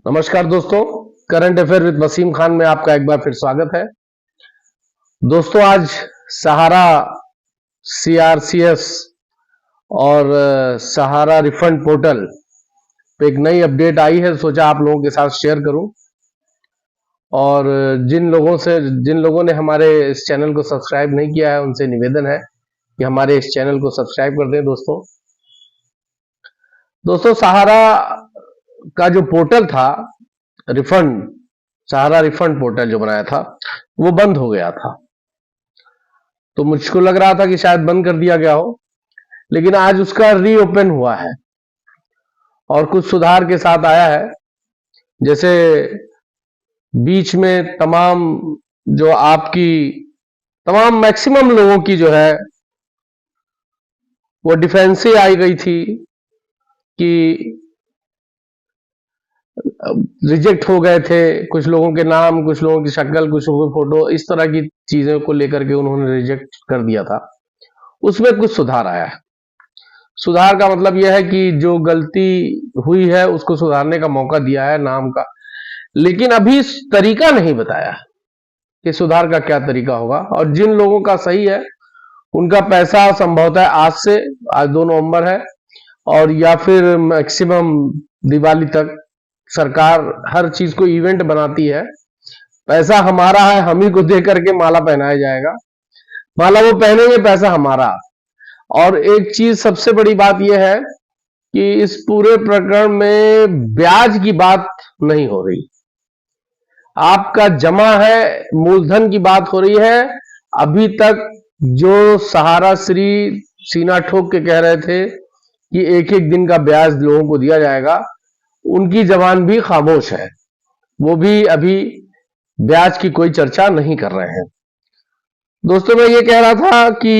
नमस्कार दोस्तों, current affair with Wasim Khan में आपका एक बार फिर स्वागत है। दोस्तों, आज सहारा सीआरसीएस और सहारा रिफंड पोर्टल पे एक नई अपडेट आई है, सोचा आप लोगों के साथ शेयर करूं। और जिन लोगों ने हमारे इस चैनल को सब्सक्राइब नहीं किया है, उनसे निवेदन है कि हमारे इस चैनल को सब्सक्राइब कर दें। दोस्तों, सहारा का जो पोर्टल था, रिफंड सहारा रिफंड पोर्टल जो बनाया था, वो बंद हो गया था। तो मुझको लग रहा था कि शायद बंद कर दिया गया हो, लेकिन आज उसका रीओपन हुआ है और कुछ सुधार के साथ आया है। जैसे बीच में तमाम मैक्सिमम लोगों की जो है वो डिफेंस आई गई थी कि रिजेक्ट हो गए थे। कुछ लोगों के नाम, कुछ लोगों की शक्ल, कुछ लोगों की फोटो, इस तरह की चीजों को लेकर के उन्होंने रिजेक्ट कर दिया था। उसमें कुछ सुधार आया है। सुधार का मतलब यह है कि जो गलती हुई है उसको सुधारने का मौका दिया है नाम का, लेकिन अभी तरीका नहीं बताया कि सुधार का क्या तरीका होगा। और जिन लोगों का सही है उनका पैसा संभवतः आज 2 नवंबर है, और या फिर मैक्सिमम दिवाली तक। सरकार हर चीज को इवेंट बनाती है। पैसा हमारा है, हम ही को दे करके माला पहनाया जाएगा। माला वो पहनेंगे, पैसा हमारा। और एक चीज सबसे बड़ी बात यह है कि इस पूरे प्रकरण में ब्याज की बात नहीं हो रही। आपका जमा है, मूलधन की बात हो रही है। अभी तक जो सहारा श्री सीना ठोक के कह रहे थे कि एक एक दिन का ब्याज लोगों को दिया जाएगा, उनकी जबान भी खामोश है। वो भी अभी ब्याज की कोई चर्चा नहीं कर रहे हैं। दोस्तों, मैं ये कह रहा था कि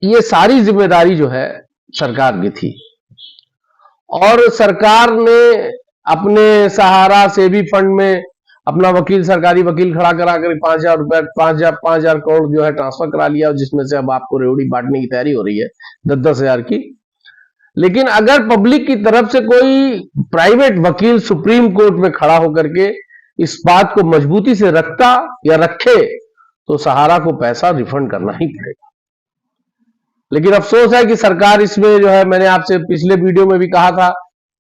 ये सारी जिम्मेदारी जो है सरकार की थी, और सरकार ने अपने सहारा सेवी फंड में अपना सरकारी वकील खड़ा करा कर 5,000 करोड़ जो है ट्रांसफर करा लिया, जिसमें से अब आपको रेवड़ी बांटने की तैयारी हो रही है 10-10 हजार की। लेकिन अगर पब्लिक की तरफ से कोई प्राइवेट वकील सुप्रीम कोर्ट में खड़ा होकर के इस बात को मजबूती से रखता या रखे, तो सहारा को पैसा रिफंड करना ही पड़ेगा। लेकिन अफसोस है कि सरकार इसमें जो है, मैंने आपसे पिछले वीडियो में भी कहा था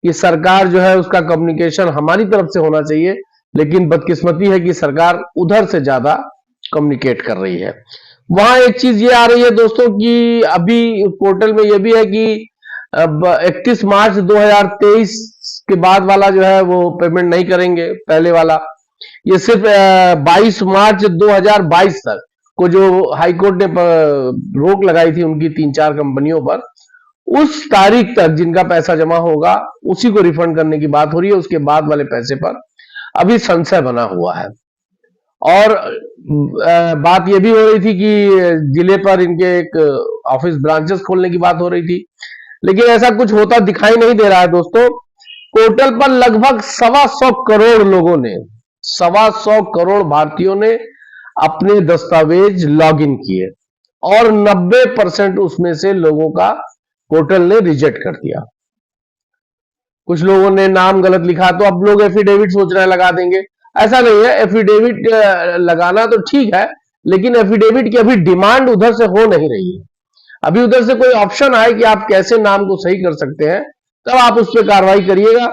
कि सरकार जो है उसका कम्युनिकेशन हमारी तरफ से होना चाहिए, लेकिन बदकिस्मती है कि सरकार उधर से ज्यादा कम्युनिकेट कर रही है। वहां एक चीज ये आ रही है दोस्तों कि अभी पोर्टल में यह भी है कि अब 31 मार्च 2023 के बाद वाला जो है वो पेमेंट नहीं करेंगे, पहले वाला। ये सिर्फ 22 मार्च 2022 तक को जो हाई कोर्ट ने रोक लगाई थी उनकी 3-4 कंपनियों पर, उस तारीख तक जिनका पैसा जमा होगा उसी को रिफंड करने की बात हो रही है। उसके बाद वाले पैसे पर अभी संशय बना हुआ है। और बात यह भी हो रही थी कि जिले पर इनके एक ऑफिस ब्रांचेस खोलने की बात हो रही थी, लेकिन ऐसा कुछ होता दिखाई नहीं दे रहा है। दोस्तों, पोर्टल पर लगभग 125 करोड़ लोगों ने, 125 करोड़ भारतीयों ने अपने दस्तावेज लॉगिन किए, और 90% उसमें से लोगों का पोर्टल ने रिजेक्ट कर दिया। कुछ लोगों ने नाम गलत लिखा, तो अब लोग एफिडेविट सोच रहे हैं लगा देंगे। ऐसा नहीं है, एफिडेविट लगाना तो ठीक है, लेकिन एफिडेविट की अभी डिमांड उधर से हो नहीं रही है। अभी उधर से कोई ऑप्शन आए कि आप कैसे नाम को सही कर सकते हैं, तब आप उस पर कार्रवाई करिएगा।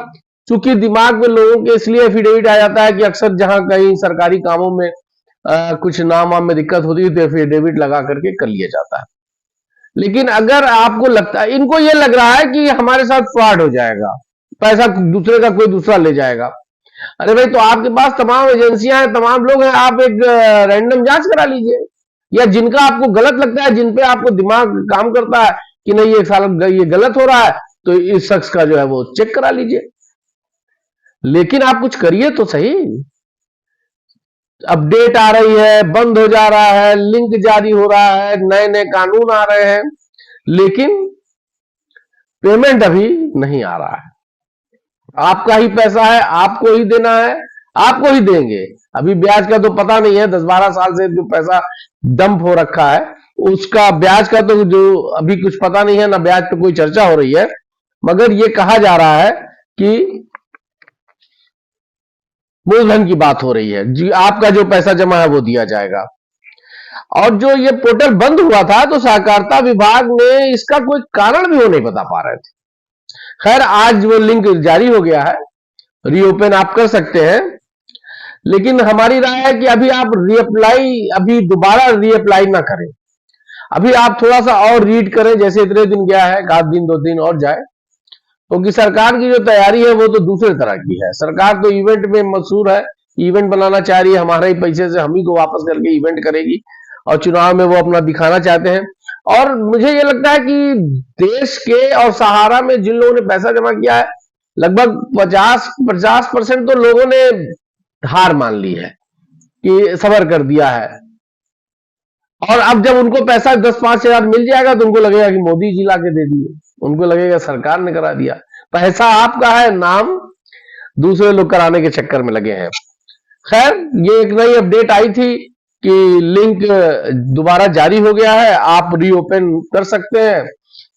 चूंकि दिमाग में लोगों के इसलिए एफिडेविट आ जाता है कि अक्सर जहां कहीं सरकारी कामों में कुछ नाम वाम में दिक्कत होती है तो एफिडेविट लगा करके कर लिया जाता है। लेकिन अगर आपको लगता है, इनको ये लग रहा है कि हमारे साथ फ्रॉड हो जाएगा, पैसा दूसरे का कोई दूसरा ले जाएगा। अरे भाई, तो आपके पास तमाम एजेंसियां हैं, तमाम लोग हैं, आप एक रैंडम जांच करा लीजिए, या जिनका आपको गलत लगता है, जिन पे आपको दिमाग काम करता है कि नहीं ये साल ये गलत हो रहा है, तो इस शख्स का जो है वो चेक करा लीजिए। लेकिन आप कुछ करिए तो सही। अपडेट आ रही है, बंद हो जा रहा है, लिंक जारी हो रहा है, नए नए कानून आ रहे हैं, लेकिन पेमेंट अभी नहीं आ रहा है। आपका ही पैसा है, आपको ही देना है, आपको ही देंगे। अभी ब्याज का तो पता नहीं है, 10-12 साल से जो पैसा डंप हो रखा है उसका ब्याज का तो जो अभी कुछ पता नहीं है, ना ब्याज पे कोई चर्चा हो रही है। मगर ये कहा जा रहा है कि मूलधन की बात हो रही है जी, आपका जो पैसा जमा है वो दिया जाएगा। और जो ये पोर्टल बंद हुआ था तो सहकारिता विभाग ने इसका कोई कारण भी वो नहीं बता पा रहे थे। खैर आज वो लिंक जारी हो गया है, रीओपन आप कर सकते हैं, लेकिन हमारी राय है कि अभी आप अभी दोबारा रीअप्लाई ना करें। अभी आप थोड़ा सा और रीड करें, जैसे इतने दिन गया है, 1 दिन 2 दिन और जाए, क्योंकि सरकार की जो तैयारी है वो तो दूसरे तरह की है। सरकार तो इवेंट में मशहूर है, इवेंट बनाना चाह रही है, हमारे ही पैसे से हम ही को वापस करके इवेंट करेगी, और चुनाव में वो अपना दिखाना चाहते हैं। और मुझे ये लगता है कि देश के और सहारा में जिन लोगों ने पैसा जमा किया है, लगभग 50% तो लोगों ने हार मान ली है, कि सबर कर दिया है। और अब जब उनको पैसा 10-5 हजार मिल जाएगा तो उनको लगेगा कि मोदी जी ला के दे दिए, उनको लगेगा सरकार ने करा दिया। पैसा आपका है, नाम दूसरे लोग कराने के चक्कर में लगे हैं। खैर ये एक नई अपडेट आई थी कि लिंक दोबारा जारी हो गया है, आप रीओपन कर सकते हैं,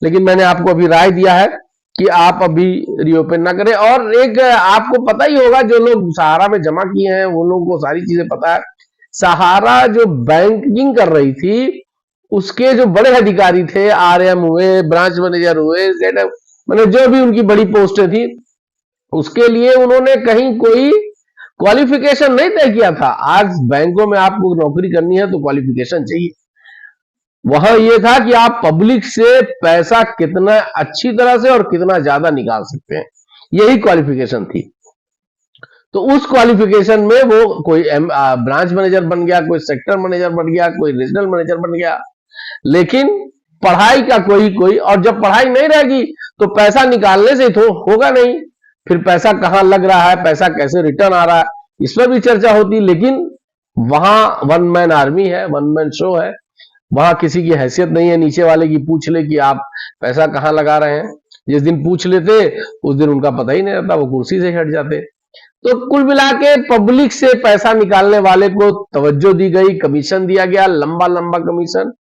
लेकिन मैंने आपको अभी राय दिया है कि आप अभी रीओपन ना करें। और एक आपको पता ही होगा, जो लोग सहारा में जमा किए हैं वो लोगों को सारी चीजें पता है। सहारा जो बैंकिंग कर रही थी, उसके जो बड़े अधिकारी थे, आरएम हुए, ब्रांच मैनेजर हुए, मैंने जो भी उनकी बड़ी पोस्टें थी, उसके लिए उन्होंने कहीं कोई क्वालिफिकेशन नहीं तय किया था। आज बैंकों में आपको नौकरी करनी है तो क्वालिफिकेशन चाहिए। वहां यह था कि आप पब्लिक से पैसा कितना अच्छी तरह से और कितना ज्यादा निकाल सकते हैं, यही क्वालिफिकेशन थी। तो उस क्वालिफिकेशन में वो कोई ब्रांच मैनेजर बन गया, कोई सेक्टर मैनेजर बन गया, कोई रीजनल मैनेजर बन गया, लेकिन पढ़ाई का कोई और जब पढ़ाई नहीं रहेगी तो पैसा निकालने से तो होगा नहीं, फिर पैसा कहां लग रहा है, पैसा कैसे रिटर्न आ रहा है, इस पर भी चर्चा होती। लेकिन वहां वन मैन आर्मी है, वन मैन शो है, वहां किसी की हैसियत नहीं है नीचे वाले की पूछ ले कि आप पैसा कहां लगा रहे हैं। जिस दिन पूछ लेते उस दिन उनका पता ही नहीं रहता, वो कुर्सी से हट जाते। तो कुल मिला के पब्लिक से पैसा निकालने वाले को तवज्जो दी गई, कमीशन दिया गया, लंबा लंबा कमीशन,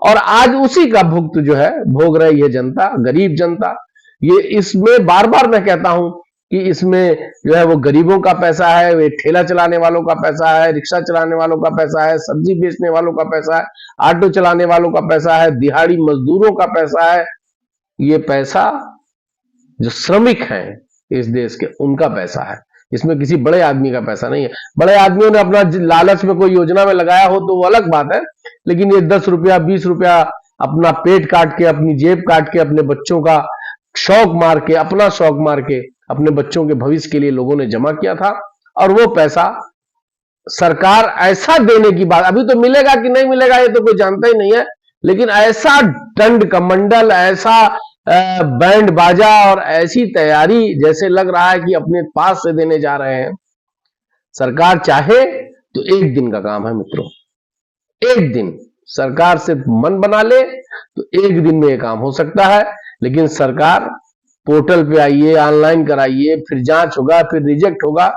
और आज उसी का भुगत जो है भोग रही है जनता, गरीब जनता। ये इसमें बार बार मैं कहता हूं कि इसमें जो है वो गरीबों का पैसा है, वे ठेला चलाने वालों का पैसा है, रिक्शा चलाने वालों का पैसा है, सब्जी बेचने वालों का पैसा है, ऑटो चलाने वालों का पैसा है, दिहाड़ी मजदूरों का पैसा है। ये पैसा जो श्रमिक हैं इस देश के, उनका पैसा है, इसमें किसी बड़े आदमी का पैसा नहीं है। बड़े आदमियों ने अपना लालच में कोई योजना में लगाया हो तो वो अलग बात है, लेकिन ये 10 रुपया 20 रुपया अपना पेट काट के, अपनी जेब काट के, अपने बच्चों का शौक मार के, अपना शौक मार के, अपने बच्चों के भविष्य के लिए लोगों ने जमा किया था। और वो पैसा सरकार ऐसा देने की बात, अभी तो मिलेगा कि नहीं मिलेगा ये तो कोई जानता ही नहीं है, लेकिन ऐसा दंड कमंडल, ऐसा बैंड बाजा और ऐसी तैयारी, जैसे लग रहा है कि अपने पास से देने जा रहे हैं। सरकार चाहे तो 1 दिन का काम है मित्रों, 1 दिन सरकार से मन बना ले तो 1 दिन में यह काम हो सकता है। लेकिन सरकार पोर्टल पे आइए, ऑनलाइन कराइए, फिर जांच होगा, फिर रिजेक्ट होगा।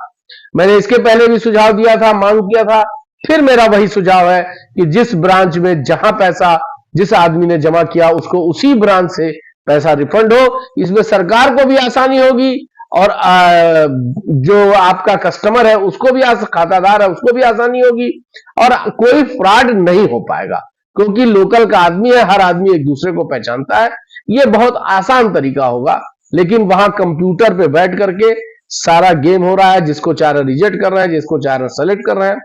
मैंने इसके पहले भी सुझाव दिया था, मांग किया था, फिर मेरा वही सुझाव है कि जिस ब्रांच में जहां पैसा जिस आदमी ने जमा किया उसको उसी ब्रांच से पैसा रिफंड हो। इसमें सरकार को भी आसानी होगी और जो आपका कस्टमर है उसको भी, खातादार है उसको भी आसानी होगी, और कोई फ्रॉड नहीं हो पाएगा, क्योंकि लोकल का आदमी है, हर आदमी एक दूसरे को पहचानता है। ये बहुत आसान तरीका होगा, लेकिन वहां कंप्यूटर पे बैठ करके सारा गेम हो रहा है, जिसको चाह रहे रिजेक्ट कर रहे हैं, जिसको चाह रहे सेलेक्ट कर रहे हैं।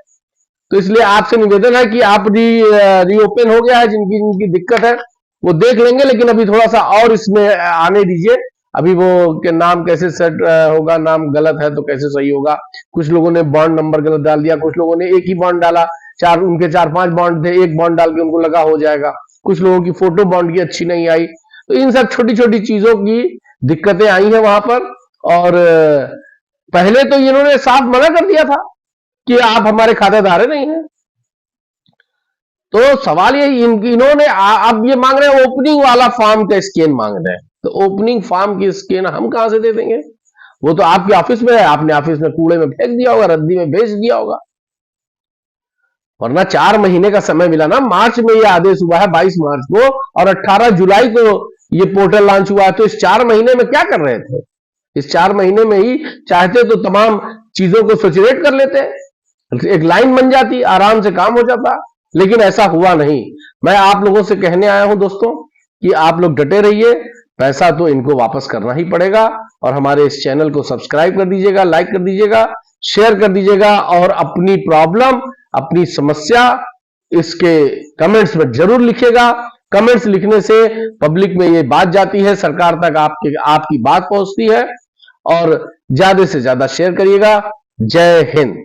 तो इसलिए आपसे निवेदन है कि आप रीओपन हो गया है, जिनकी दिक्कत है वो देख लेंगे, लेकिन अभी थोड़ा सा और इसमें आने दीजिए। अभी वो के नाम कैसे सेट होगा, नाम गलत है तो कैसे सही होगा। कुछ लोगों ने बॉन्ड नंबर गलत डाल दिया, कुछ लोगों ने एक ही बॉन्ड डाला, उनके 4-5 बॉन्ड थे, एक बॉन्ड डाल के उनको लगा हो जाएगा। कुछ लोगों की फोटो बॉन्ड की अच्छी नहीं आई। तो इन सब छोटी छोटी चीजों की दिक्कतें आई हैं वहां पर। और पहले तो इन्होंने साफ मना कर दिया था कि आप हमारे खातेदार नहीं हैं। तो सवाल ये, इन्होंने अब ये मांग रहे हैं ओपनिंग वाला फॉर्म का स्कैन मांग रहे हैं। तो ओपनिंग फॉर्म की स्कैन हम कहां से दे देंगे? वो तो आपके ऑफिस में है, आपने ऑफिस में कूड़े में फेंक दिया होगा, रद्दी में भेज दिया होगा। वरना 4 महीने का समय मिला ना, मार्च में ये आदेश हुआ है 22 मार्च को, और 18 जुलाई को ये पोर्टल लॉन्च हुआ है। तो इस 4 महीने में क्या कर रहे थे? इस 4 महीने में ही चाहते तो तमाम चीजों को सैचुरेट कर लेते, एक लाइन बन जाती, आराम से काम हो जाता, लेकिन ऐसा हुआ नहीं। मैं आप लोगों से कहने आया हूं दोस्तों कि आप लोग डटे रहिए, पैसा तो इनको वापस करना ही पड़ेगा। और हमारे इस चैनल को सब्सक्राइब कर दीजिएगा, लाइक कर दीजिएगा, शेयर कर दीजिएगा, और अपनी प्रॉब्लम, अपनी समस्या इसके कमेंट्स में जरूर लिखिएगा। कमेंट्स लिखने से पब्लिक में ये बात जाती है, सरकार तक आपकी बात पहुंचती है। और ज्यादा से ज्यादा शेयर करिएगा। जय हिंद।